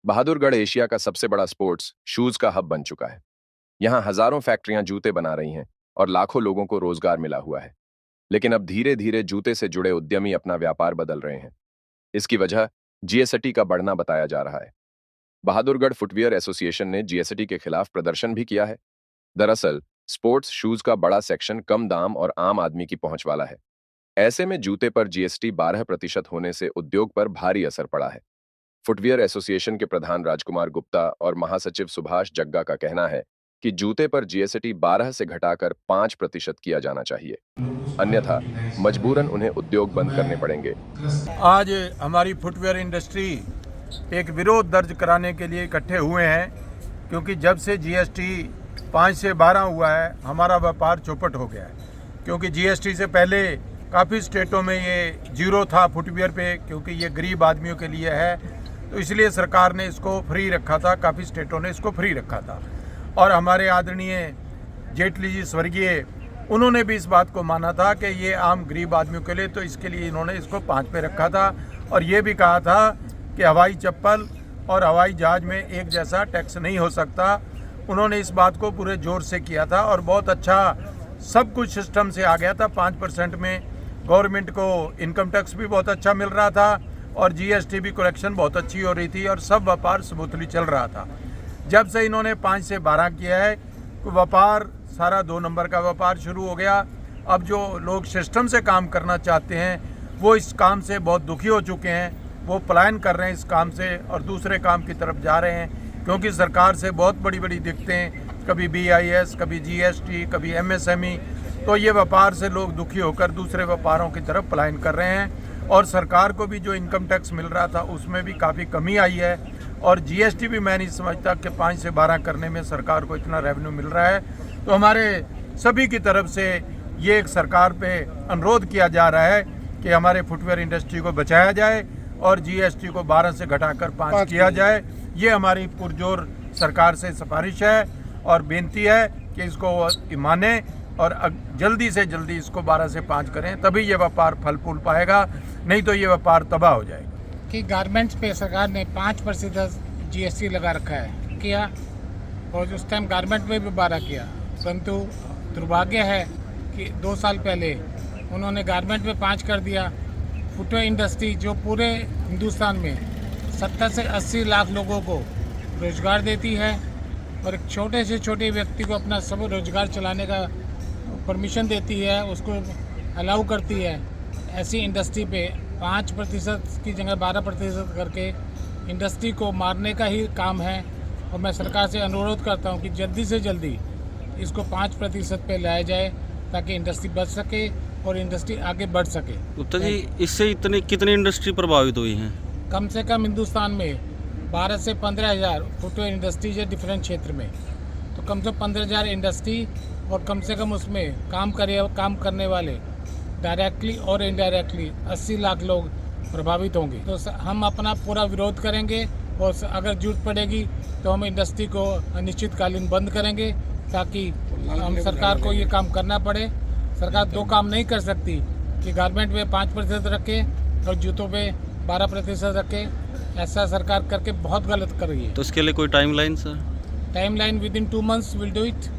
Bahadurgarh Asia का सबसे बड़ा स्पोर्ट्स शूज का हब बन चुका है। यहाँ हजारों फैक्ट्रियां जूते बना रही हैं और लाखों लोगों को रोजगार मिला हुआ है। लेकिन अब धीरे धीरे जूते से जुड़े उद्यमी अपना व्यापार बदल रहे हैं। इसकी वजह जीएसटी का बढ़ना बताया जा रहा है। बहादुरगढ़ फुटवियर एसोसिएशन ने जीएसटी के खिलाफ प्रदर्शन भी किया है। दरअसल स्पोर्ट्स शूज का बड़ा सेक्शन कम दाम और आम आदमी की पहुंच वाला है। ऐसे में जूते पर जीएसटी 12% होने से उद्योग पर भारी असर पड़ा है। फुटवियर एसोसिएशन के प्रधान राजकुमार गुप्ता और महासचिव सुभाष जग्गा का कहना है कि जूते पर जीएसटी 12 से घटाकर 5% किया जाना चाहिए, अन्यथा मजबूरन उन्हें उद्योग बंद करने पड़ेंगे। आज हमारी फुटवेयर इंडस्ट्री एक विरोध दर्ज कराने के लिए इकट्ठे हुए हैं, क्योंकि जब से जीएसटी 5 से 12 हुआ है हमारा व्यापार चौपट हो गया है। क्योंकि जीएसटी से पहले काफ़ी स्टेटों में ये जीरो था फुटवियर पे, क्योंकि ये गरीब आदमियों के लिए है, तो इसलिए सरकार ने इसको फ्री रखा था। काफ़ी स्टेटों ने इसको फ्री रखा था और हमारे आदरणीय जेटली जी स्वर्गीय, उन्होंने भी इस बात को माना था कि ये आम गरीब आदमियों के लिए, तो इसके लिए इन्होंने इसको 5 पे रखा था। और ये भी कहा था कि हवाई चप्पल और हवाई जहाज में एक जैसा टैक्स नहीं हो सकता। उन्होंने इस बात को पूरे जोर से किया था और बहुत अच्छा सब कुछ सिस्टम से आ गया था। 5% में गवर्नमेंट को इनकम टैक्स भी बहुत अच्छा मिल रहा था और जीएसटी भी कलेक्शन बहुत अच्छी हो रही थी और सब व्यापार स्मूथली चल रहा था। जब से इन्होंने 5 से 12 किया है तो व्यापार सारा 2 नंबर का व्यापार शुरू हो गया। अब जो लोग सिस्टम से काम करना चाहते हैं वो इस काम से बहुत दुखी हो चुके हैं, वो पलायन कर रहे हैं इस काम से और दूसरे काम की तरफ जा रहे हैं। क्योंकि सरकार से बहुत बड़ी बड़ी दिक्कतें, कभी BIS, कभी GST, कभी MSME, तो ये व्यापार से लोग दुखी होकर दूसरे व्यापारों की तरफ पलायन कर रहे हैं। और सरकार को भी जो इनकम टैक्स मिल रहा था उसमें भी काफ़ी कमी आई है और GST भी मैं नहीं समझता कि 5 से 12 करने में सरकार को इतना रेवेन्यू मिल रहा है। तो हमारे सभी की तरफ से ये एक सरकार पे अनुरोध किया जा रहा है कि हमारे फुटवेयर इंडस्ट्री को बचाया जाए और GST को 12 से घटाकर 5 किया जाए। ये हमारी पुरजोर सरकार से सिफारिश है और बेनती है कि इसको माने और जल्दी से जल्दी इसको 12 से 5 करें, तभी ये व्यापार फल फूल पाएगा, नहीं तो ये व्यापार तबाह हो जाएगा। कि गारमेंट्स पे सरकार ने 5% GST लगा रखा है किया और उस टाइम गारमेंट में भी 12 किया, परंतु दुर्भाग्य है कि 2 साल पहले उन्होंने गारमेंट में 5 कर दिया। फुटवेयर इंडस्ट्री जो पूरे हिंदुस्तान में 70 से 80 लाख लोगों को रोज़गार देती है और एक छोटे से छोटे व्यक्ति को अपना सब रोज़गार चलाने का परमिशन देती है, उसको अलाउ करती है, ऐसी इंडस्ट्री पे 5% की जगह 12% करके इंडस्ट्री को मारने का ही काम है। और मैं सरकार से अनुरोध करता हूँ कि जल्दी से जल्दी इसको 5% पे लाया जाए ताकि इंडस्ट्री बच सके और इंडस्ट्री आगे बढ़ सके। गुप्ता जी, इससे कितनी इंडस्ट्री प्रभावित हुई हैं? कम से कम हिंदुस्तान में 12 से 15 हज़ार फुटवेयर इंडस्ट्रीज है डिफरेंट क्षेत्र में, तो कम से कम 15,000 इंडस्ट्री और कम से कम उसमें काम करने वाले डायरेक्टली और इनडायरेक्टली 80 लाख लोग प्रभावित होंगे। तो हम अपना पूरा विरोध करेंगे और अगर जरूरत पड़ेगी तो हम इंडस्ट्री को अनिश्चितकालीन बंद करेंगे ताकि हम सरकार को ये काम करना पड़े। सरकार 2 काम नहीं कर सकती कि गारमेंट में 5% रखे और जूतों पे 12% रखे। ऐसा सरकार करके बहुत गलत कर रही है। तो इसके लिए कोई timeline sir? Timeline with in 2 months will do it.